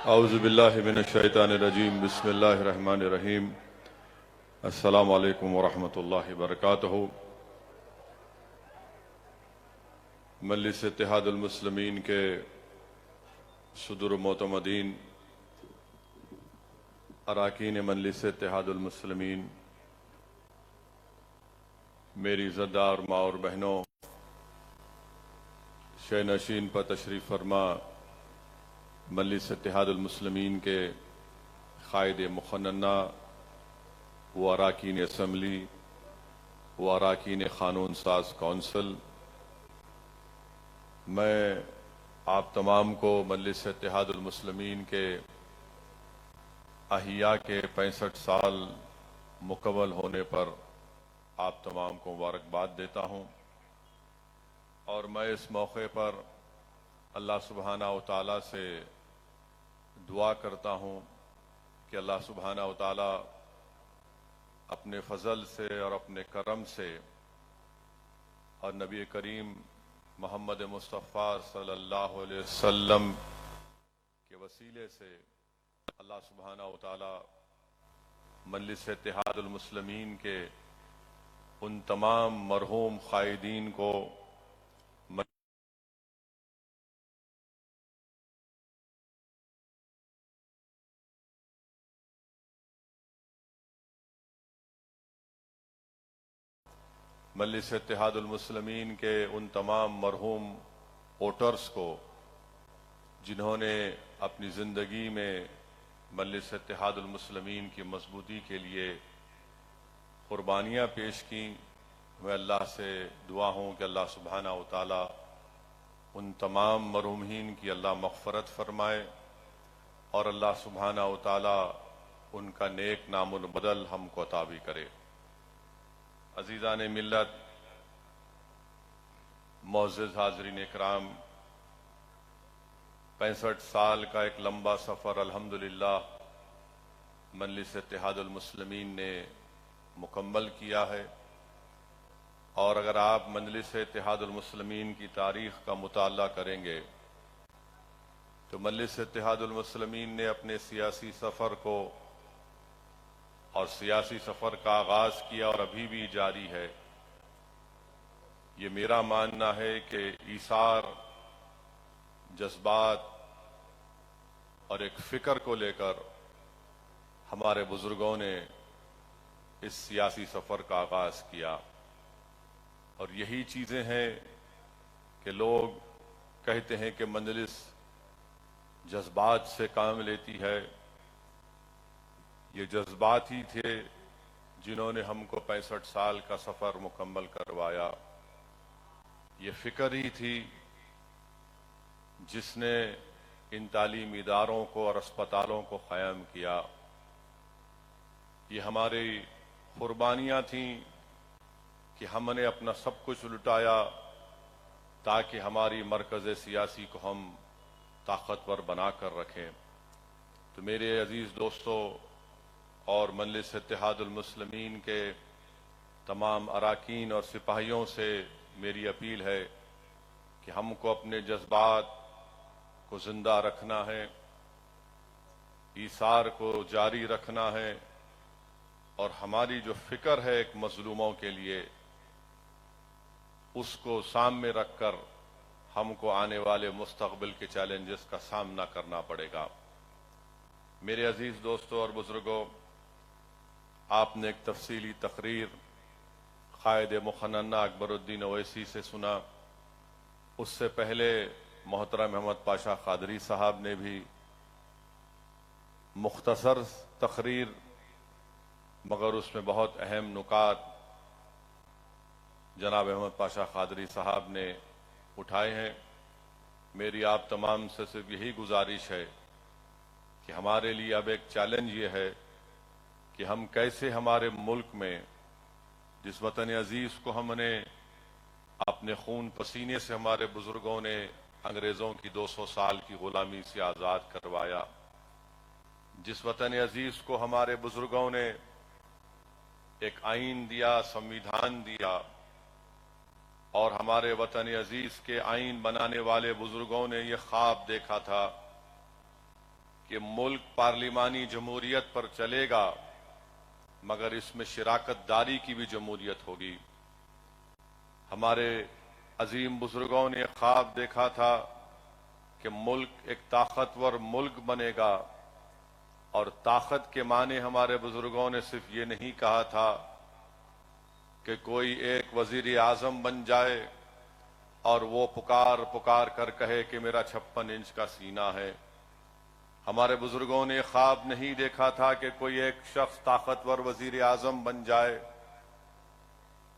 اعوذ باللہ من الشیطان الرجیم بسم اللہ الرحمن الرحیم السلام علیکم ورحمۃ اللہ وبرکاتہ۔ مجلس اتحاد المسلمین کے صدر معتمدین، اراکین مجلس اتحاد المسلمین، میری زدار ماں اور بہنوں، شہ نشین پر تشریف فرما مجلس اتحاد المسلمین کے قائد مقننہ و اراکین اسمبلی و اراکین قانون ساز کونسل، میں آپ تمام کو مجلس اتحاد المسلمین کے احیاء کے 65 سال مکمل ہونے پر آپ تمام کو مبارکباد دیتا ہوں، اور میں اس موقع پر اللہ سبحانہ و تعالیٰ سے دعا کرتا ہوں کہ اللہ سبحانہ و تعالیٰ اپنے فضل سے اور اپنے کرم سے اور نبی کریم محمد مصطفیٰ صلی اللہ علیہ وسلم کے وسیلے سے اللہ سبحانہ و تعالیٰ مجلس اتحاد المسلمین کے ان تمام مرحوم قائدین کو مجلس اتحاد المسلمین کے ان تمام مرحوم ووٹرز کو جنہوں نے اپنی زندگی میں مجلس اتحاد المسلمین کی مضبوطی کے لیے قربانیاں پیش کیں، میں اللہ سے دعا ہوں کہ اللہ سبحانہ و تعالی ان تمام مرحومین کی اللہ مغفرت فرمائے اور اللہ سبحانہ و تعالی ان کا نیک نام البدل ہم کو عطا بھی کرے۔ عزیزان ملت، معزز حاضرین اکرام، 65 سال کا ایک لمبا سفر الحمدللہ مجلس اتحاد المسلمین نے مکمل کیا ہے، اور اگر آپ مجلس اتحاد المسلمین کی تاریخ کا مطالعہ کریں گے تو مجلس اتحاد المسلمین نے اپنے سیاسی سفر کو اور سیاسی سفر کا آغاز کیا اور ابھی بھی جاری ہے۔ یہ میرا ماننا ہے کہ ایثار، جذبات اور ایک فکر کو لے کر ہمارے بزرگوں نے اس سیاسی سفر کا آغاز کیا، اور یہی چیزیں ہیں کہ لوگ کہتے ہیں کہ مجلس جذبات سے کام لیتی ہے۔ یہ جذبات ہی تھے جنہوں نے ہم کو 65 سال کا سفر مکمل کروایا، یہ فکر ہی تھی جس نے ان تعلیمی اداروں کو اور اسپتالوں کو قائم کیا، یہ ہماری قربانیاں تھیں کہ ہم نے اپنا سب کچھ لٹایا تاکہ ہماری مرکز سیاسی کو ہم طاقتور بنا کر رکھیں۔ تو میرے عزیز دوستو اور مجلس اتحاد المسلمین کے تمام اراکین اور سپاہیوں سے میری اپیل ہے کہ ہم کو اپنے جذبات کو زندہ رکھنا ہے، ایثار کو جاری رکھنا ہے، اور ہماری جو فکر ہے ایک مظلوموں کے لیے، اس کو سامنے رکھ کر ہم کو آنے والے مستقبل کے چیلنجز کا سامنا کرنا پڑے گا۔ میرے عزیز دوستوں اور بزرگوں، آپ نے ایک تفصیلی تقریر قائد مقننہ اکبر الدین اویسی سے سنا، اس سے پہلے محترم احمد پاشا قادری صاحب نے بھی مختصر تقریر مگر اس میں بہت اہم نکات جناب احمد پاشا قادری صاحب نے اٹھائے ہیں۔ میری آپ تمام سے صرف یہی گزارش ہے کہ ہمارے لیے اب ایک چیلنج یہ ہے کہ ہم کیسے ہمارے ملک میں جس وطن عزیز کو ہم نے اپنے خون پسینے سے ہمارے بزرگوں نے انگریزوں کی 200 سال کی غلامی سے آزاد کروایا، جس وطن عزیز کو ہمارے بزرگوں نے ایک آئین دیا، سمویدھان دیا، اور ہمارے وطن عزیز کے آئین بنانے والے بزرگوں نے یہ خواب دیکھا تھا کہ ملک پارلیمانی جمہوریت پر چلے گا مگر اس میں شراکت داری کی بھی جمہوریت ہوگی۔ ہمارے عظیم بزرگوں نے خواب دیکھا تھا کہ ملک ایک طاقتور ملک بنے گا، اور طاقت کے معنی ہمارے بزرگوں نے صرف یہ نہیں کہا تھا کہ کوئی ایک وزیر اعظم بن جائے اور وہ پکار پکار کر کہے کہ میرا 56 انچ کا سینہ ہے۔ ہمارے بزرگوں نے خواب نہیں دیکھا تھا کہ کوئی ایک شخص طاقتور وزیر اعظم بن جائے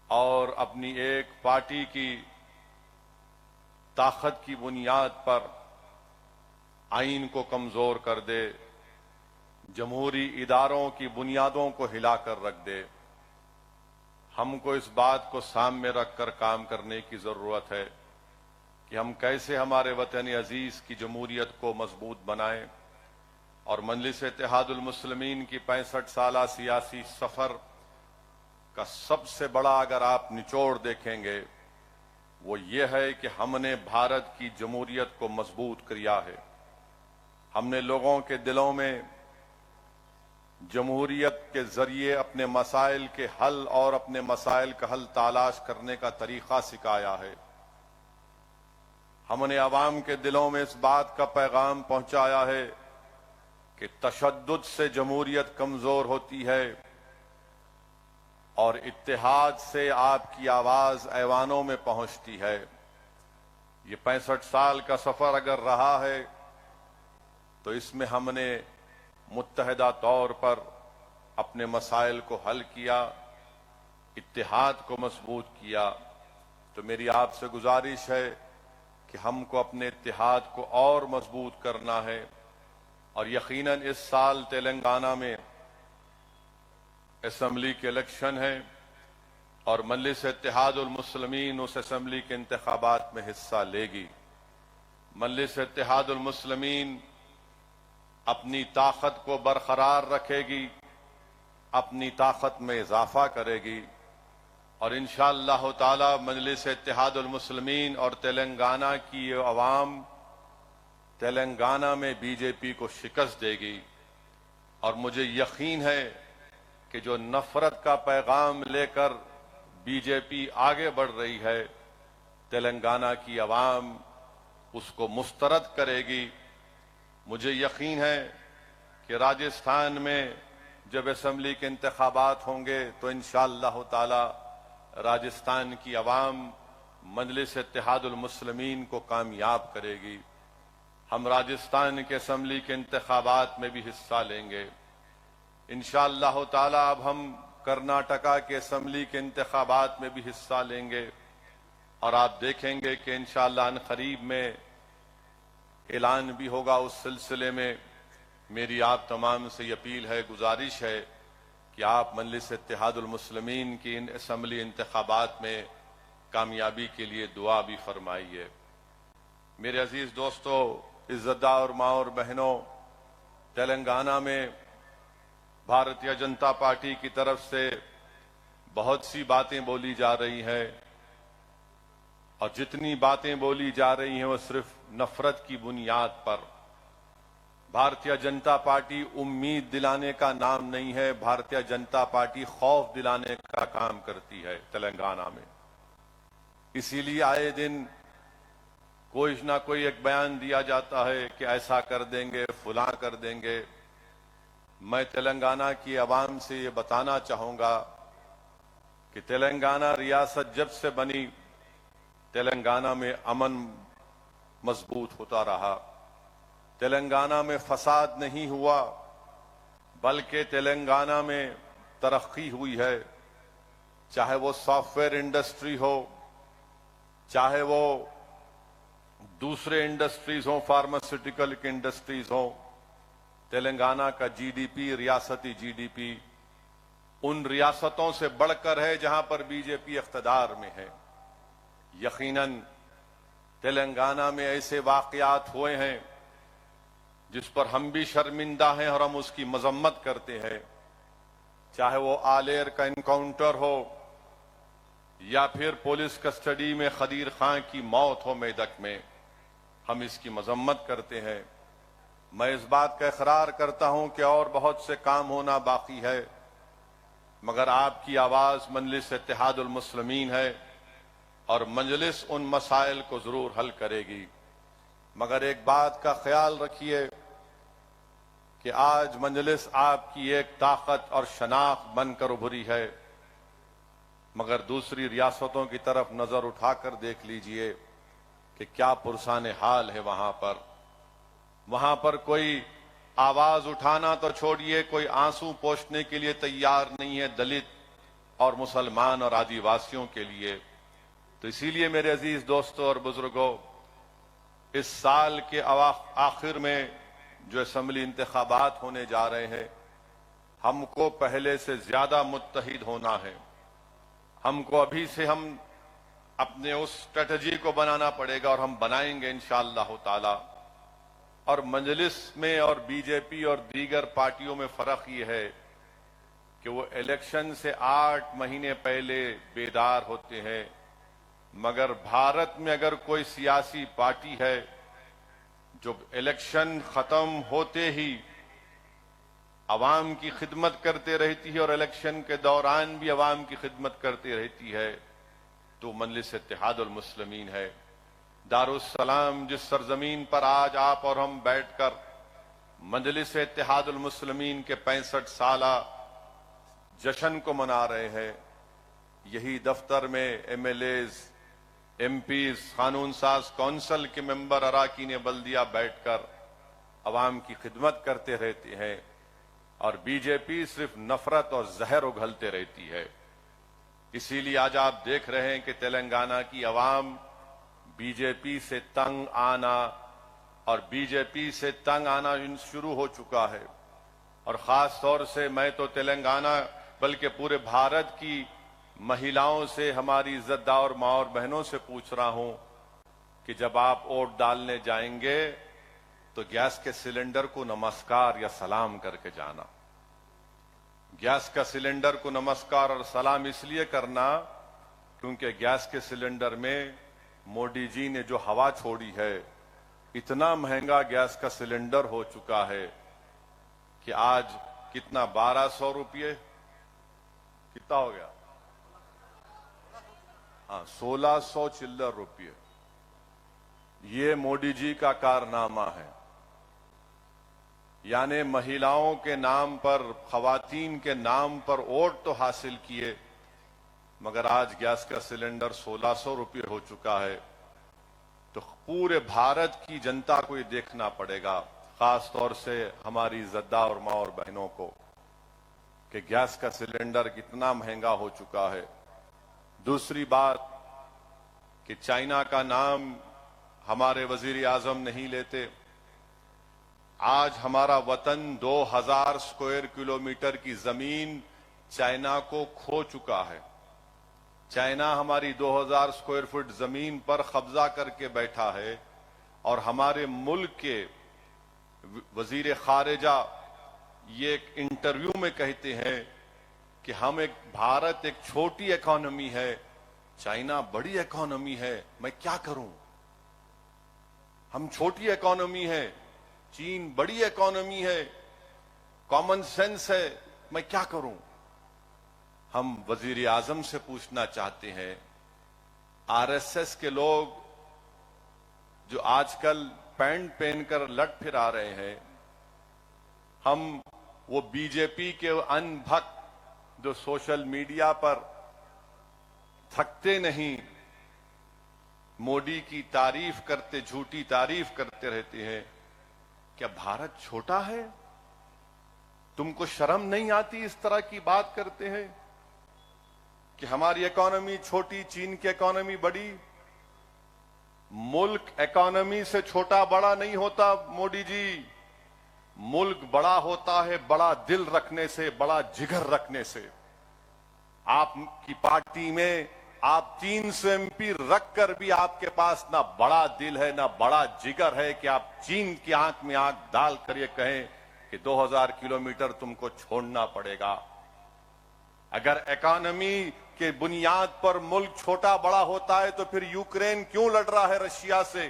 اور اپنی ایک پارٹی کی طاقت کی بنیاد پر آئین کو کمزور کر دے، جمہوری اداروں کی بنیادوں کو ہلا کر رکھ دے۔ ہم کو اس بات کو سامنے رکھ کر کام کرنے کی ضرورت ہے کہ ہم کیسے ہمارے وطن عزیز کی جمہوریت کو مضبوط بنائیں، اور مجلس اتحاد المسلمین کی 65 سالہ سیاسی سفر کا سب سے بڑا اگر آپ نچوڑ دیکھیں گے وہ یہ ہے کہ ہم نے بھارت کی جمہوریت کو مضبوط کیا ہے۔ ہم نے لوگوں کے دلوں میں جمہوریت کے ذریعے اپنے مسائل کے حل اور اپنے مسائل کا حل تلاش کرنے کا طریقہ سکھایا ہے۔ ہم نے عوام کے دلوں میں اس بات کا پیغام پہنچایا ہے کہ تشدد سے جمہوریت کمزور ہوتی ہے اور اتحاد سے آپ کی آواز ایوانوں میں پہنچتی ہے۔ یہ 65 سال کا سفر اگر رہا ہے تو اس میں ہم نے متحدہ طور پر اپنے مسائل کو حل کیا، اتحاد کو مضبوط کیا۔ تو میری آپ سے گزارش ہے کہ ہم کو اپنے اتحاد کو اور مضبوط کرنا ہے، اور یقیناً اس سال تلنگانہ میں اسمبلی کے الیکشن ہے اور مجلس اتحاد المسلمین اس اسمبلی کے انتخابات میں حصہ لے گی۔ مجلس اتحاد المسلمین اپنی طاقت کو برقرار رکھے گی، اپنی طاقت میں اضافہ کرے گی، اور انشاءاللہ تعالی مجلس اتحاد المسلمین اور تلنگانہ کی عوام تلنگانہ میں بی جے پی کو شکست دے گی۔ اور مجھے یقین ہے کہ جو نفرت کا پیغام لے کر بی جے پی آگے بڑھ رہی ہے، تلنگانہ کی عوام اس کو مسترد کرے گی۔ مجھے یقین ہے کہ راجستھان میں جب اسمبلی کے انتخابات ہوں گے تو انشاءاللہ تعالی راجستھان کی عوام مجلس اتحاد المسلمین کو کامیاب کرے گی۔ ہم راجستھان کے اسمبلی کے انتخابات میں بھی حصہ لیں گے انشاءاللہ تعالی۔ اب ہم کرناٹکا کے اسمبلی کے انتخابات میں بھی حصہ لیں گے، اور آپ دیکھیں گے کہ انشاءاللہ ان قریب میں اعلان بھی ہوگا اس سلسلے میں۔ میری آپ تمام سے یہ اپیل ہے، گزارش ہے کہ آپ مجلس اتحاد المسلمین کی ان اسمبلی انتخابات میں کامیابی کے لیے دعا بھی فرمائیے۔ میرے عزیز دوستو، عزتدار ماں اور بہنوں، تلنگانہ میں بھارتیہ جنتا پارٹی کی طرف سے بہت سی باتیں بولی جا رہی ہیں، اور جتنی باتیں بولی جا رہی ہیں وہ صرف نفرت کی بنیاد پر۔ بھارتیہ جنتا پارٹی امید دلانے کا نام نہیں ہے، بھارتیہ جنتا پارٹی خوف دلانے کا کام کرتی ہے تلنگانہ میں۔ اسی لیے آئے دن کوئی نہ کوئی ایک بیان دیا جاتا ہے کہ ایسا کر دیں گے، فلاں کر دیں گے۔ میں تلنگانہ کی عوام سے یہ بتانا چاہوں گا کہ تلنگانہ ریاست جب سے بنی، تلنگانہ میں امن مضبوط ہوتا رہا، تلنگانہ میں فساد نہیں ہوا، بلکہ تلنگانہ میں ترقی ہوئی ہے۔ چاہے وہ سافٹ ویئر انڈسٹری ہو، چاہے وہ دوسرے انڈسٹریز ہوں، فارماسیوٹیکل کی انڈسٹریز ہوں، تلنگانہ کا جی ڈی پی، ریاستی جی ڈی پی ان ریاستوں سے بڑھ کر ہے جہاں پر بی جے پی اقتدار میں ہے۔ یقیناً تلنگانہ میں ایسے واقعات ہوئے ہیں جس پر ہم بھی شرمندہ ہیں اور ہم اس کی مذمت کرتے ہیں، چاہے وہ آلیر کا انکاؤنٹر ہو یا پھر پولیس کسٹڈی میں خدیر خان کی موت ہو میدک میں، ہم اس کی مذمت کرتے ہیں۔ میں اس بات کا اقرار کرتا ہوں کہ اور بہت سے کام ہونا باقی ہے، مگر آپ کی آواز مجلس اتحاد المسلمین ہے اور مجلس ان مسائل کو ضرور حل کرے گی۔ مگر ایک بات کا خیال رکھیے کہ آج مجلس آپ کی ایک طاقت اور شناخت بن کر ابھری ہے، مگر دوسری ریاستوں کی طرف نظر اٹھا کر دیکھ لیجئے کہ کیا پرسان حال ہے وہاں پر کوئی آواز اٹھانا تو چھوڑیے، کوئی آنسو پوچھنے کے لیے تیار نہیں ہے دلت اور مسلمان اور آدی واسیوں کے لیے۔ تو اسی لیے میرے عزیز دوستوں اور بزرگوں، اس سال کے آخر میں جو اسمبلی انتخابات ہونے جا رہے ہیں، ہم کو پہلے سے زیادہ متحد ہونا ہے۔ ہم کو ابھی سے ہم اپنے اس اسٹریٹجی کو بنانا پڑے گا اور ہم بنائیں گے انشاءاللہ تعالی۔ اور مجلس میں اور بی جے پی اور دیگر پارٹیوں میں فرق یہ ہے کہ وہ الیکشن سے 8 مہینے پہلے بیدار ہوتے ہیں، مگر بھارت میں اگر کوئی سیاسی پارٹی ہے جو الیکشن ختم ہوتے ہی عوام کی خدمت کرتے رہتی ہے اور الیکشن کے دوران بھی عوام کی خدمت کرتے رہتی ہے، تو مجلس اتحاد المسلمین ہے۔ دارالسلام جس سرزمین پر آج آپ اور ہم بیٹھ کر مجلس اتحاد المسلمین کے 65 سالہ جشن کو منا رہے ہیں، یہی دفتر میں M L As, M Ps, قانون ساز کونسل کے ممبر، اراکین بلدیہ بیٹھ کر عوام کی خدمت کرتے رہتے ہیں، اور بی جے پی صرف نفرت اور زہر اگلتے رہتی ہے۔ اسی لیے آج آپ دیکھ رہے ہیں کہ تلنگانہ کی عوام بی جے پی سے تنگ آنا اور بی جے پی سے تنگ آنا شروع ہو چکا ہے، اور خاص طور سے میں تو تلنگانہ بلکہ پورے بھارت کی مہیلاؤں سے، ہماری عزت دار ماں اور بہنوں سے پوچھ رہا ہوں کہ جب آپ ووٹ ڈالنے جائیں گے تو گیس کے سلنڈر کو نمسکار یا سلام کر کے جانا۔ گیس کا سلنڈر کو نمسکار اور سلام اس لیے کرنا کیونکہ گیس کے سلنڈر میں مودی جی نے جو ہوا چھوڑی ہے، اتنا مہنگا گیس کا سلنڈر ہو چکا ہے کہ آج کتنا 1200 روپئے کتنا ہو گیا؟ 1600 چلر روپئے۔ یہ مودی جی کا کارنامہ ہے، یعنی مہیلاؤں کے نام پر، خواتین کے نام پر ووٹ تو حاصل کیے، مگر آج گیس کا سلنڈر 1600 روپئے ہو چکا ہے۔ تو پورے بھارت کی جنتا کو یہ دیکھنا پڑے گا، خاص طور سے ہماری عزتدار اور ماں اور بہنوں کو، کہ گیس کا سلنڈر کتنا مہنگا ہو چکا ہے۔ دوسری بات کہ چائنا کا نام ہمارے وزیر اعظم نہیں لیتے۔ آج ہمارا وطن 2000 اسکوائر کلومیٹر کی زمین چائنا کو کھو چکا ہے۔ چائنا ہماری 2000 اسکوائر فٹ زمین پر قبضہ کر کے بیٹھا ہے، اور ہمارے ملک کے وزیر خارجہ یہ ایک انٹرویو میں کہتے ہیں کہ بھارت ایک چھوٹی اکانومی ہے، چائنا بڑی اکانومی ہے، میں کیا کروں؟ ہم چھوٹی اکانومی ہے، چین بڑی اکانومی ہے، کامن سینس ہے، میں کیا کروں؟ ہم وزیر اعظم سے پوچھنا چاہتے ہیں، آر ایس ایس کے لوگ جو آج کل پینٹ پہن کر لٹ پھرا رہے ہیں، ہم وہ بی جے پی کے ان بھکت جو سوشل میڈیا پر تھکتے نہیں، مودی کی تعریف کرتے، جھوٹی تعریف کرتے رہتے ہیں، کیا بھارت چھوٹا ہے؟ تم کو شرم نہیں آتی اس طرح کی بات کرتے ہیں کہ ہماری اکانومی چھوٹی، چین کی اکانومی بڑی؟ ملک اکانومی سے چھوٹا بڑا نہیں ہوتا مودی جی، ملک بڑا ہوتا ہے بڑا دل رکھنے سے، بڑا جگر رکھنے سے۔ آپ کی پارٹی میں آپ 300 ایم پی رکھ کر بھی آپ کے پاس نہ بڑا دل ہے نہ بڑا جگر ہے کہ آپ چین کی آنکھ میں آنکھ ڈال کر یہ کہیں کہ 2000 کلومیٹر تم کو چھوڑنا پڑے گا۔ اگر اکانومی کے بنیاد پر ملک چھوٹا بڑا ہوتا ہے تو پھر یوکرین کیوں لڑ رہا ہے رشیا سے؟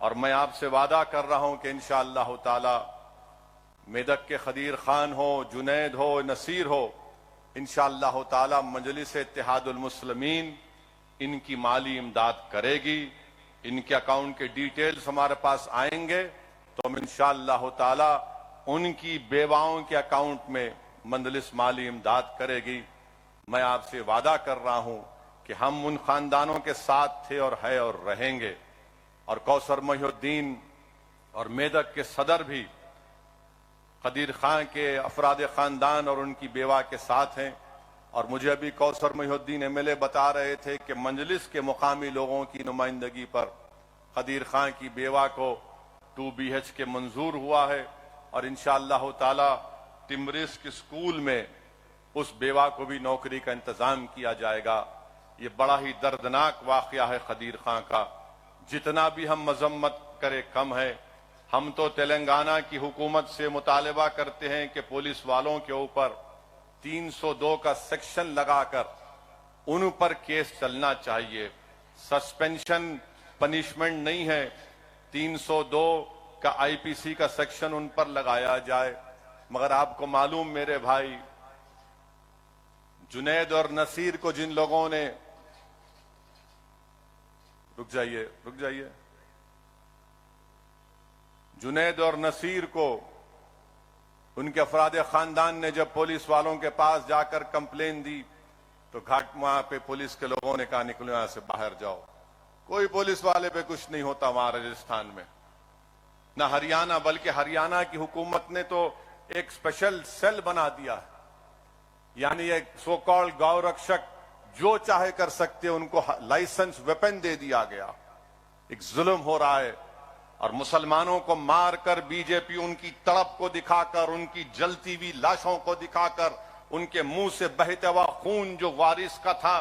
اور میں آپ سے وعدہ کر رہا ہوں کہ انشاءاللہ تعالی میدک کے خدیر خان ہو، جنید ہو، نصیر ہو، انشاءاللہ تعالی مجلس اتحاد المسلمین ان کی مالی امداد کرے گی. ان کے اکاؤنٹ کے ڈیٹیلز ہمارے پاس آئیں گے تو ہم انشاءاللہ تعالی ان کی بیواؤں کے اکاؤنٹ میں مجلس مالی امداد کرے گی. میں آپ سے وعدہ کر رہا ہوں کہ ہم ان خاندانوں کے ساتھ تھے اور ہے اور رہیں گے. اور کوثر محی الدین اور میدک کے صدر بھی خدیر خان کے افراد خاندان اور ان کی بیوہ کے ساتھ ہیں. اور مجھے ابھی کوثر محی الدین ایم ایل اے بتا رہے تھے کہ مجلس کے مقامی لوگوں کی نمائندگی پر خدیر خان کی بیوہ کو 2 BH کے منظور ہوا ہے اور انشاءاللہ تعالی ٹمبرسک اسکول میں اس بیوہ کو بھی نوکری کا انتظام کیا جائے گا. یہ بڑا ہی دردناک واقعہ ہے خدیر خان کا. جتنا بھی ہم مذمت کرے کم ہے. ہم تو تلنگانہ کی حکومت سے مطالبہ کرتے ہیں کہ پولیس والوں کے اوپر 302 کا سیکشن لگا کر ان پر کیس چلنا چاہیے. سسپینشن پنشمنٹ نہیں ہے. 302 کا IPC کا سیکشن ان پر لگایا جائے. مگر آپ کو معلوم میرے بھائی، جنید اور نصیر کو جن لوگوں نے رک جائیے جنید اور نصیر کو ان کے افراد خاندان نے جب پولیس والوں کے پاس جا کر کمپلین دی تو گھاٹ وہاں پہ پولیس کے لوگوں نے کہا نکلو یہاں سے باہر جاؤ. کوئی پولیس والے پہ کچھ نہیں ہوتا وہاں راجستھان میں، نہ ہریانہ، بلکہ ہریانہ کی حکومت نے تو ایک اسپیشل سیل بنا دیا ہے. یعنی ایک سو کال گاؤں رکشک جو چاہے کر سکتے، ان کو لائسنس ویپن دے دیا گیا. ایک ظلم ہو رہا ہے. اور مسلمانوں کو مار کر بی جے پی ان کی تڑپ کو دکھا کر، ان کی جلتی ہوئی لاشوں کو دکھا کر، ان کے منہ سے بہتا ہوا خون جو وارث کا تھا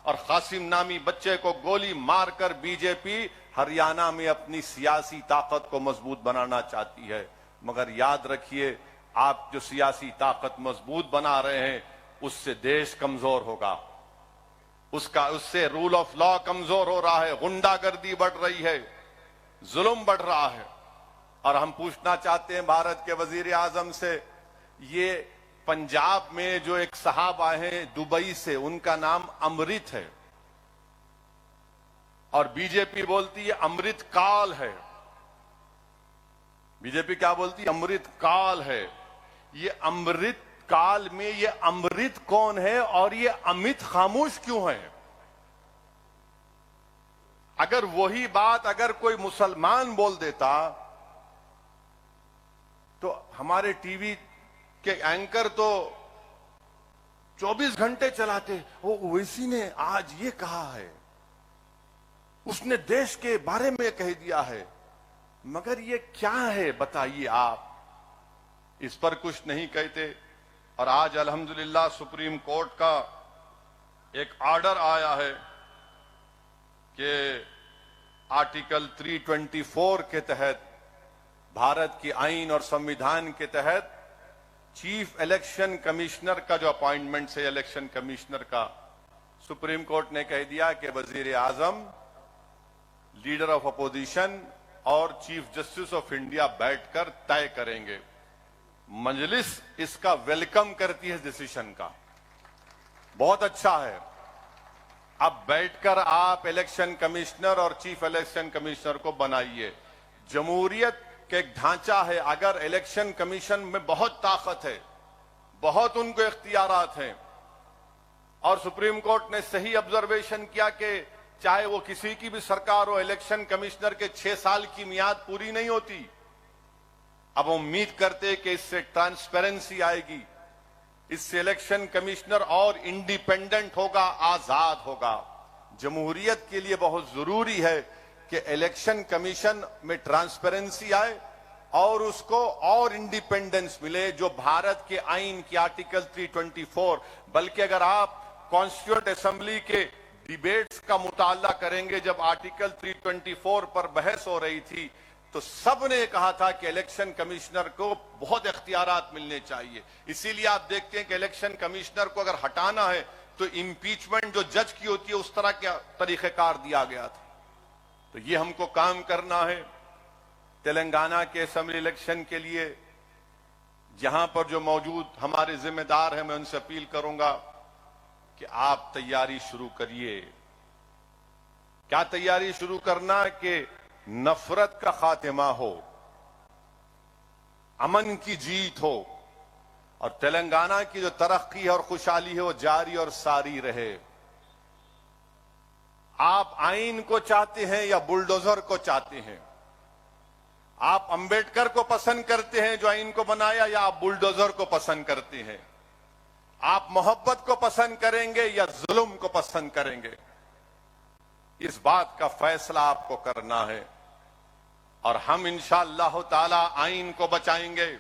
اور قاسم نامی بچے کو گولی مار کر بی جے پی ہریانہ میں اپنی سیاسی طاقت کو مضبوط بنانا چاہتی ہے. مگر یاد رکھیے، آپ جو سیاسی طاقت مضبوط بنا رہے ہیں اس سے دیش کمزور ہوگا. اس سے رول آف لا کمزور ہو رہا ہے، غنڈہ گردی بڑھ رہی ہے، ظلم بڑھ رہا ہے. اور ہم پوچھنا چاہتے ہیں بھارت کے وزیر اعظم سے، یہ پنجاب میں جو ایک صاحب آئے ہیں دبئی سے، ان کا نام امرت ہے اور بی جے پی بولتی ہے امرت کال ہے. بی جے پی کیا بولتی ہے؟ امرت کال ہے. یہ امرت کال میں یہ امرت کون ہے اور یہ امت خاموش کیوں ہے؟ اگر وہی بات اگر کوئی مسلمان بول دیتا تو ہمارے ٹی وی کے اینکر تو 24 گھنٹے چلاتے، وہ اویسی نے آج یہ کہا ہے، اس نے دیش کے بارے میں کہہ دیا ہے. مگر یہ کیا ہے بتائیے آپ؟ اس پر کچھ نہیں کہتے. اور آج الحمدللہ سپریم کورٹ کا ایک آرڈر آیا ہے کہ آرٹیکل 324 کے تحت، بھارت کی آئین اور سمویدھان کے تحت، چیف الیکشن کمشنر کا جو اپائنٹمنٹ ہے الیکشن کمشنر کا، سپریم کورٹ نے کہہ دیا کہ وزیر اعظم، لیڈر آف اپوزیشن اور چیف جسٹس آف انڈیا بیٹھ کر طے کریں گے. مجلس اس کا ویلکم کرتی ہے ڈیسیشن کا. بہت اچھا ہے. اب بیٹھ کر آپ الیکشن کمشنر اور چیف الیکشن کمشنر کو بنائیے. جمہوریت کا ایک ڈھانچہ ہے. اگر الیکشن کمیشن میں بہت طاقت ہے، بہت ان کو اختیارات ہیں، اور سپریم کورٹ نے صحیح آبزرویشن کیا کہ چاہے وہ کسی کی بھی سرکار ہو، الیکشن کمشنر کے 6 سال کی میعاد پوری نہیں ہوتی. اب امید کرتے کہ اس سے ٹرانسپیرنسی آئے گی، اس سے الیکشن کمشنر اور انڈیپینڈنٹ ہوگا، آزاد ہوگا. جمہوریت کے لیے بہت ضروری ہے کہ الیکشن کمیشن میں ٹرانسپیرنسی آئے اور اس کو اور انڈیپینڈنس ملے، جو بھارت کے آئین کی آرٹیکل 324. بلکہ اگر آپ کانسٹیٹیوئنٹ اسمبلی کے ڈیبیٹس کا مطالعہ کریں گے، جب آرٹیکل 324 پر بحث ہو رہی تھی تو سب نے کہا تھا کہ الیکشن کمشنر کو بہت اختیارات ملنے چاہیے. اسی لیے آپ دیکھتے ہیں کہ الیکشن کمشنر کو اگر ہٹانا ہے تو امپیچمنٹ جو جج کی ہوتی ہے اس طرح کا طریقہ کار دیا گیا تھا. تو تو یہ ہم کو کام کرنا ہے تلنگانہ کے اسمبلی الیکشن کے لیے. جہاں پر جو موجود ہمارے ذمہ دار ہیں میں ان سے اپیل کروں گا کہ آپ تیاری شروع کریے. کیا تیاری شروع کرنا کہ نفرت کا خاتمہ ہو, امن کی جیت ہو, اور تلنگانہ کی جو ترقی ہے اور خوشحالی ہے وہ جاری اور ساری رہے. آپ آئین کو چاہتے ہیں یا بلڈوزر کو چاہتے ہیں؟ آپ امبیڈکر کو پسند کرتے ہیں جو آئین کو بنایا, یا آپ بلڈوزر کو پسند کرتے ہیں؟ آپ محبت کو پسند کریں گے یا ظلم کو پسند کریں گے؟ اس بات کا فیصلہ آپ کو کرنا ہے. اور ہم انشاءاللہ تعالی آئین کو بچائیں گے,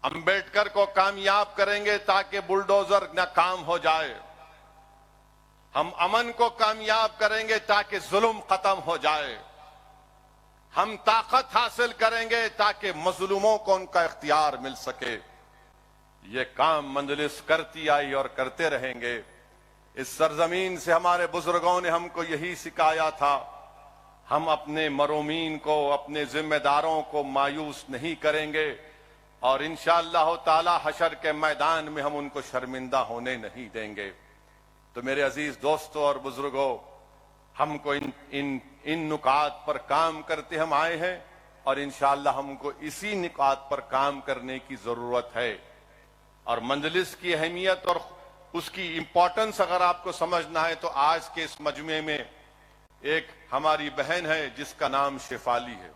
امبیڈکر کو کامیاب کریں گے تاکہ بلڈوزر ناکام ہو جائے. ہم امن کو کامیاب کریں گے تاکہ ظلم ختم ہو جائے. ہم طاقت حاصل کریں گے تاکہ مظلوموں کو ان کا اختیار مل سکے. یہ کام مجلس کرتی آئی اور کرتے رہیں گے. اس سرزمین سے ہمارے بزرگوں نے ہم کو یہی سکھایا تھا. ہم اپنے مرومین کو, اپنے ذمہ داروں کو مایوس نہیں کریں گے, اور انشاءاللہ تعالی حشر کے میدان میں ہم ان کو شرمندہ ہونے نہیں دیں گے. تو میرے عزیز دوستوں اور بزرگوں, ہم کو ان نکات پر کام کرتے ہم آئے ہیں, اور انشاءاللہ ہم کو اسی نکات پر کام کرنے کی ضرورت ہے. اور مجلس کی اہمیت اور اس کی امپورٹنس اگر آپ کو سمجھنا ہے تو آج کے اس مجمع میں ایک ہماری بہن ہے جس کا نام شیفالی ہے.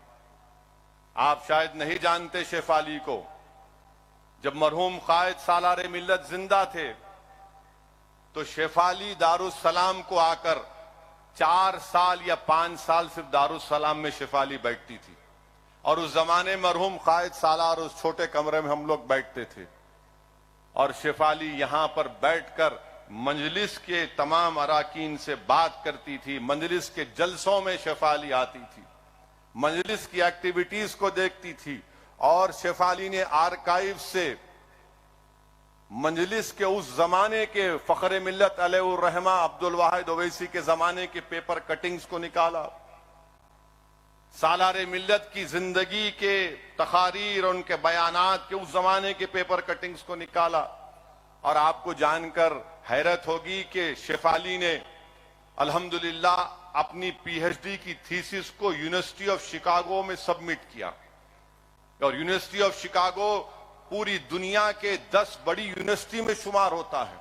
آپ شاید نہیں جانتے شیفالی کو. جب مرحوم قائد سالار ملت زندہ تھے تو شیفالی دارالسلام کو آ کر 4 سال یا 5 سال صرف دارالسلام میں شیفالی بیٹھتی تھی. اور اس زمانے مرحوم قائد سالار اس چھوٹے کمرے میں ہم لوگ بیٹھتے تھے, اور شیفالی یہاں پر بیٹھ کر مجلس کے تمام اراکین سے بات کرتی تھی. مجلس کے جلسوں میں شیفالی آتی تھی, مجلس کی ایکٹیویٹیز کو دیکھتی تھی. اور شیفالی نے آرکائیو سے مجلس کے اس زمانے کے فخر ملت علیہ الرحمہ عبدالواحد اویسی کے زمانے کے پیپر کٹنگز کو نکالا, سالار ملت کی زندگی کے تقاریر اور ان کے بیانات کے اس زمانے کے پیپر کٹنگز کو نکالا. اور آپ کو جان کر حیرت ہوگی کہ شیفالی نے الحمدللہ اپنی پی ایچ ڈی کی تھیسس کو یونیورسٹی آف شکاگو میں سبمٹ کیا. اور یونیورسٹی آف شکاگو پوری دنیا کے 10 بڑی یونیورسٹی میں شمار ہوتا ہے.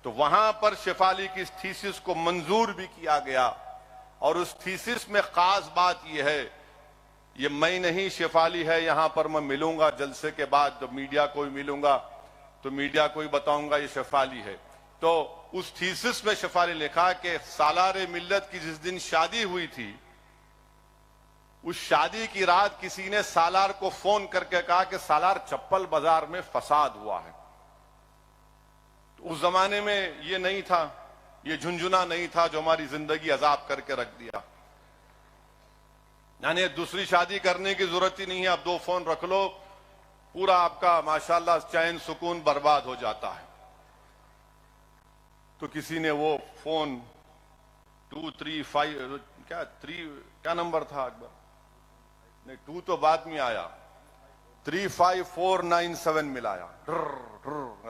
تو وہاں پر شیفالی کی اس تھیسس کو منظور بھی کیا گیا. اور اس تھیسس میں خاص بات یہ ہے, یہ میں نہیں شیفالی ہے, یہاں پر میں ملوں گا جلسے کے بعد, جب میڈیا کو بھی ملوں گا تو میڈیا کو بھی بتاؤں گا یہ شیفالی ہے. تو اس تھیسس میں شیفالی نے لکھا کہ سالار ملت کی جس دن شادی ہوئی تھی, اس شادی کی رات کسی نے سالار کو فون کر کے کہا کہ سالار چپل بازار میں فساد ہوا ہے. تو اس زمانے میں یہ نہیں تھا, یہ جھنجھنا نہیں تھا جو ہماری زندگی عذاب کر کے رکھ دیا. یعنی دوسری شادی کرنے کی ضرورت ہی نہیں ہے, اب 2 فون رکھ لو, پورا آپ کا ماشاءاللہ چین سکون برباد ہو جاتا ہے. تو کسی نے وہ فون 235 کیا نمبر تھا اکبر, نہیں 2 تو بعد میں آیا, 35497 ملایا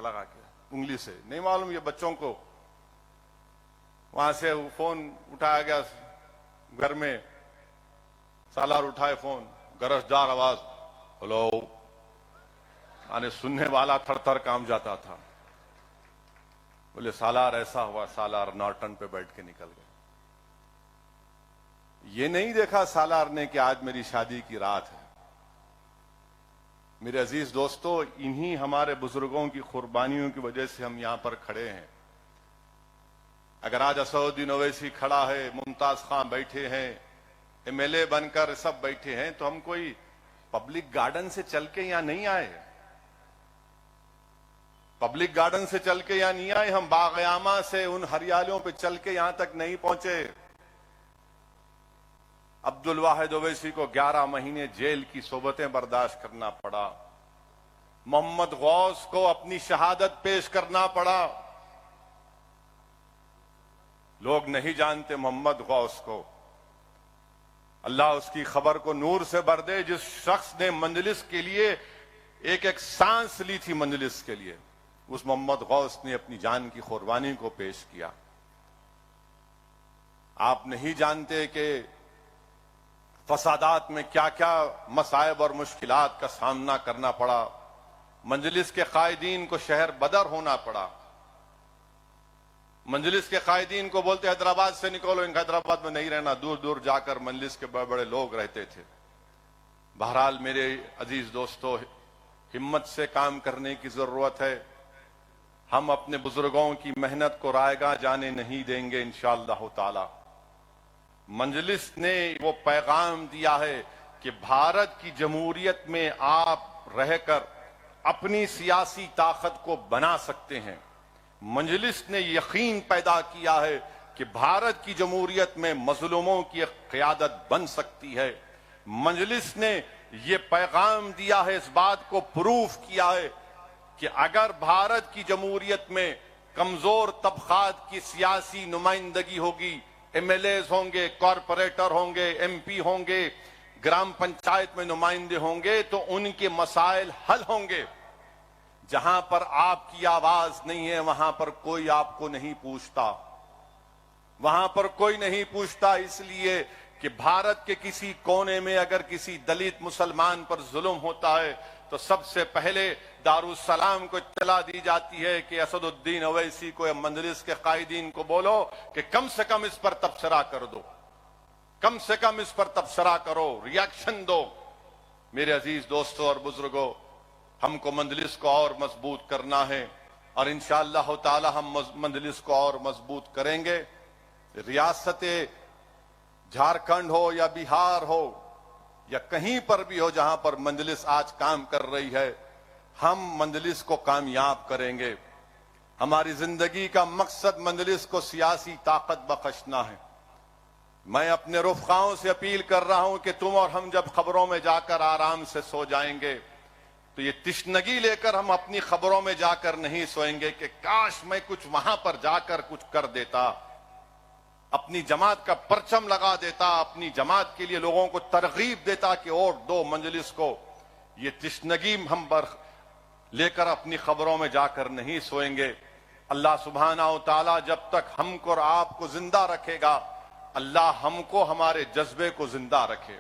لگا کے انگلی سے, نہیں معلوم یہ بچوں کو. وہاں سے فون اٹھایا گیا گھر میں, سالار اٹھائے فون, گرجدار آواز, ہلو. آنے سننے والا تھر تھر کام جاتا تھا. بولے سالار ایسا ہوا, سالار نارٹن پہ بیٹھ کے نکل گئے. یہ نہیں دیکھا سالار نے کہ آج میری شادی کی رات ہے. میرے عزیز دوستو, انہی ہمارے بزرگوں کی قربانیوں کی وجہ سے ہم یہاں پر کھڑے ہیں. اگر آج اسدالدین اویسی کھڑا ہے, ممتاز خان بیٹھے ہیں, ایم ایل اے بن کر سب بیٹھے ہیں, تو ہم کوئی پبلک گارڈن سے چل کے یہاں نہیں آئے. پبلک گارڈن سے چل کے یہاں نہیں آئے, ہم باغیامہ سے ان ہریالیوں پہ چل کے یہاں تک نہیں پہنچے. عبدالواحد اویسی کو 11 مہینے جیل کی صحبتیں برداشت کرنا پڑا. محمد غوث کو اپنی شہادت پیش کرنا پڑا. لوگ نہیں جانتے محمد غوث کو. اللہ اس کی خبر کو نور سے بھر دے جس شخص نے مجلس کے لیے ایک ایک سانس لی تھی، مجلس کے لیے اس محمد غوث نے اپنی جان کی قربانی کو پیش کیا۔ آپ نہیں جانتے کہ فسادات میں کیا کیا مصائب اور مشکلات کا سامنا کرنا پڑا، مجلس کے قائدین کو شہر بدر ہونا پڑا، مجلس کے قائدین کو بولتے حیدرآباد سے نکلو، ان حیدرآباد میں نہیں رہنا، دور دور جا کر مجلس کے بڑے بڑے لوگ رہتے تھے۔ بہرحال میرے عزیز دوستو، ہمت سے کام کرنے کی ضرورت ہے۔ ہم اپنے بزرگوں کی محنت کو رائیگاں جانے نہیں دیں گے انشاءاللہ تعالی۔ مجلس نے وہ پیغام دیا ہے کہ بھارت کی جمہوریت میں آپ رہ کر اپنی سیاسی طاقت کو بنا سکتے ہیں۔ مجلس نے یقین پیدا کیا ہے کہ بھارت کی جمہوریت میں مظلوموں کی قیادت بن سکتی ہے۔ مجلس نے یہ پیغام دیا ہے، اس بات کو پروف کیا ہے کہ اگر بھارت کی جمہوریت میں کمزور طبقات کی سیاسی نمائندگی ہوگی، ایم ایل ایز ہوں گے، کارپوریٹر ہوں گے، ایم پی ہوں گے، گرام پنچایت میں نمائندے ہوں گے، تو ان کے مسائل حل ہوں گے۔ جہاں پر آپ کی آواز نہیں ہے وہاں پر کوئی آپ کو نہیں پوچھتا، وہاں پر کوئی نہیں پوچھتا، اس لیے کہ بھارت کے کسی کونے میں اگر کسی دلت مسلمان پر ظلم ہوتا ہے تو سب سے پہلے دارالسلام کو اطلاع دی جاتی ہے کہ اسد الدین اویسی کو یا مجلس کے قائدین کو بولو کہ کم سے کم اس پر تبصرہ کر دو، کم سے کم اس پر تبصرہ کرو، ریاکشن دو۔ میرے عزیز دوستوں اور بزرگوں، ہم کو مجلس کو اور مضبوط کرنا ہے، اور انشاءاللہ تعالی ہم مجلس کو اور مضبوط کریں گے۔ ریاست جھارکھنڈ ہو یا بہار ہو یا کہیں پر بھی ہو جہاں پر مجلس آج کام کر رہی ہے، ہم مجلس کو کامیاب کریں گے۔ ہماری زندگی کا مقصد مجلس کو سیاسی طاقت بخشنا ہے۔ میں اپنے رفقاؤں سے اپیل کر رہا ہوں کہ تم اور ہم جب خبروں میں جا کر آرام سے سو جائیں گے تو یہ تشنگی لے کر ہم اپنی خبروں میں جا کر نہیں سوئیں گے کہ کاش میں کچھ وہاں پر جا کر کچھ کر دیتا، اپنی جماعت کا پرچم لگا دیتا، اپنی جماعت کے لیے لوگوں کو ترغیب دیتا کہ ووٹ دو مجلس کو۔ یہ تشنگی ہم لے کر اپنی خبروں میں جا کر نہیں سوئیں گے۔ اللہ سبحانہ و تعالی جب تک ہم کو اور آپ کو زندہ رکھے گا، اللہ ہم کو ہمارے جذبے کو زندہ رکھے،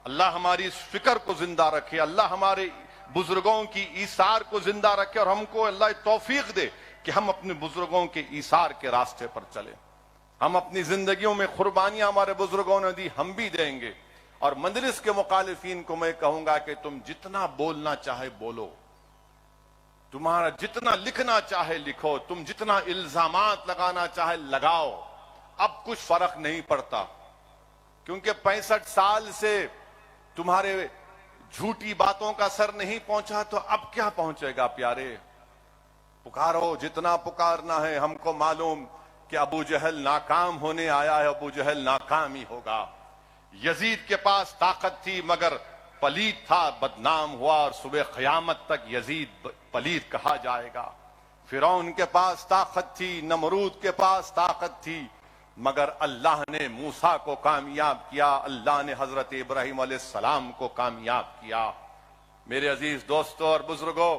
اللہ ہماری اس فکر کو زندہ رکھے، اللہ ہمارے بزرگوں کی ایثار کو زندہ رکھے، اور ہم کو اللہ توفیق دے کہ ہم اپنے بزرگوں کے ایثار کے راستے پر چلیں۔ ہم اپنی زندگیوں میں قربانیاں ہمارے بزرگوں نے دی، ہم بھی دیں گے۔ اور مجلس کے مخالفین کو میں کہوں گا کہ تم جتنا بولنا چاہے بولو، تمہارا جتنا لکھنا چاہے لکھو، تم جتنا الزامات لگانا چاہے لگاؤ، اب کچھ فرق نہیں پڑتا، کیونکہ 65 سال سے تمہارے جھوٹی باتوں کا اثر نہیں پہنچا تو اب کیا پہنچے گا پیارے؟ پکارو جتنا پکارنا ہے۔ ہم کو معلوم کہ ابو جہل ناکام ہونے آیا ہے، ابو جہل ناکام ہی ہوگا۔ یزید کے پاس طاقت تھی مگر پلید تھا، بدنام ہوا، اور صبح قیامت تک یزید پلید کہا جائے گا۔ فرعون کے پاس طاقت تھی، نمرود کے پاس طاقت تھی، مگر اللہ نے موسیٰ کو کامیاب کیا، اللہ نے حضرت ابراہیم علیہ السلام کو کامیاب کیا۔ میرے عزیز دوستوں اور بزرگوں،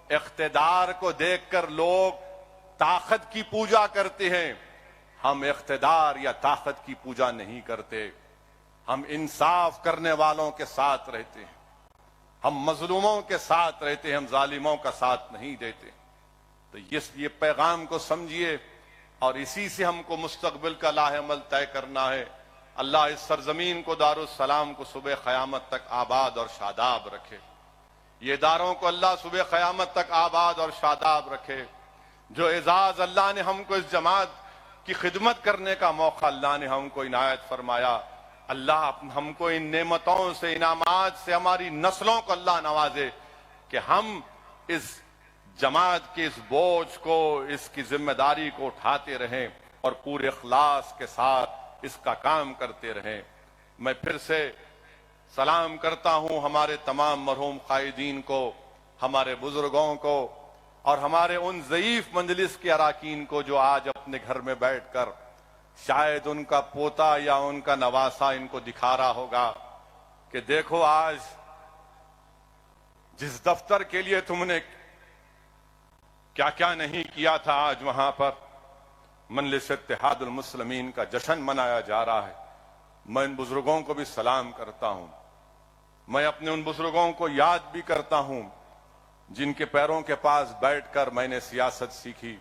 اقتدار کو دیکھ کر لوگ طاقت کی پوجا کرتے ہیں، ہم اقتدار یا طاقت کی پوجا نہیں کرتے، ہم انصاف کرنے والوں کے ساتھ رہتے ہیں، ہم مظلوموں کے ساتھ رہتے ہیں، ہم ظالموں کا ساتھ نہیں دیتے۔ تو یہ پیغام کو سمجھیے، اور اسی سے ہم کو مستقبل کا لاہ عمل طے کرنا ہے۔ اللہ اس سرزمین کو، دارالسلام کو صبح قیامت تک آباد اور شاداب رکھے، یہ اداروں کو اللہ صبح قیامت تک آباد اور شاداب رکھے۔ جو اعزاز اللہ نے ہم کو اس جماعت کی خدمت کرنے کا موقع اللہ نے ہم کو عنایت فرمایا، اللہ ہم کو ان نعمتوں سے، انعامات سے ہماری نسلوں کو اللہ نوازے کہ ہم اس جماعت کے اس بوجھ کو، اس کی ذمہ داری کو اٹھاتے رہیں اور پورے اخلاص کے ساتھ اس کا کام کرتے رہیں۔ میں پھر سے سلام کرتا ہوں ہمارے تمام مرحوم قائدین کو، ہمارے بزرگوں کو، اور ہمارے ان ضعیف مجلس کے اراکین کو جو آج اپنے گھر میں بیٹھ کر شاید ان کا پوتا یا ان کا نواسا ان کو دکھا رہا ہوگا کہ دیکھو آج جس دفتر کے لیے تم نے کیا کیا نہیں کیا تھا، آج وہاں پر مجلس اتحاد المسلمین کا جشن منایا جا رہا ہے۔ میں ان بزرگوں کو بھی سلام کرتا ہوں، میں اپنے ان بزرگوں کو یاد بھی کرتا ہوں جن کے پیروں کے پاس بیٹھ کر میں نے سیاست سیکھی۔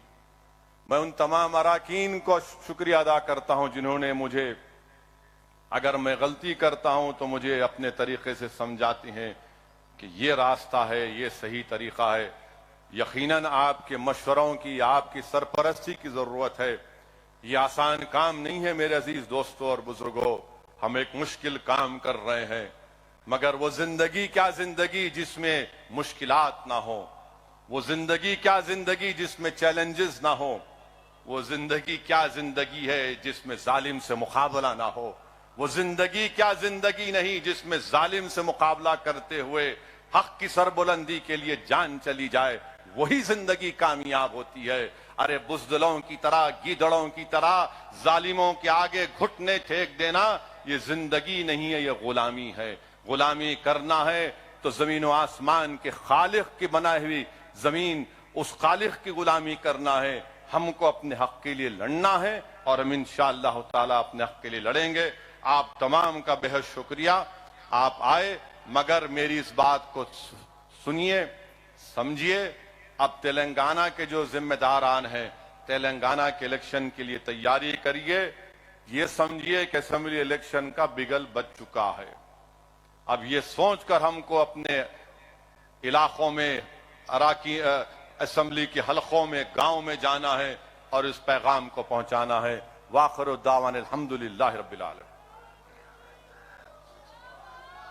میں ان تمام اراکین کو شکریہ ادا کرتا ہوں جنہوں نے مجھے، اگر میں غلطی کرتا ہوں تو مجھے اپنے طریقے سے سمجھاتی ہیں کہ یہ راستہ ہے، یہ صحیح طریقہ ہے۔ یقیناً آپ کے مشوروں کی، آپ کی سرپرستی کی ضرورت ہے۔ یہ آسان کام نہیں ہے میرے عزیز دوستوں اور بزرگوں، ہم ایک مشکل کام کر رہے ہیں، مگر وہ زندگی کیا زندگی جس میں مشکلات نہ ہوں، وہ زندگی کیا زندگی جس میں چیلنجز نہ ہوں، وہ زندگی کیا زندگی ہے جس میں ظالم سے مقابلہ نہ ہو، وہ زندگی کیا زندگی نہیں جس میں ظالم سے مقابلہ کرتے ہوئے حق کی سربلندی کے لیے جان چلی جائے، وہی زندگی کامیاب ہوتی ہے۔ ارے بزدلوں کی طرح، گیدڑوں کی طرح ظالموں کے آگے گھٹنے ٹھیک دینا یہ زندگی نہیں ہے، یہ غلامی ہے۔ غلامی کرنا ہے تو زمین و آسمان کے خالق کی بنائی ہوئی زمین، اس خالق کی غلامی کرنا ہے۔ ہم کو اپنے حق کے لیے لڑنا ہے اور ہم انشاءاللہ تعالیٰ اپنے حق کے لیے لڑیں گے۔ آپ تمام کا بہت شکریہ، آپ آئے، مگر میری اس بات کو سنیے، سمجھیے۔ اب تلنگانہ کے جو ذمہ داران ہیں، تلنگانہ کے الیکشن کے لیے تیاری کریے۔ یہ سمجھیے کہ اسمبلی الیکشن کا بگل بج چکا ہے۔ اب یہ سوچ کر ہم کو اپنے علاقوں میں، اسمبلی کے حلقوں میں، گاؤں میں جانا ہے اور اس پیغام کو پہنچانا ہے۔ وآخر الدعوانا الحمدللہ رب العالمین۔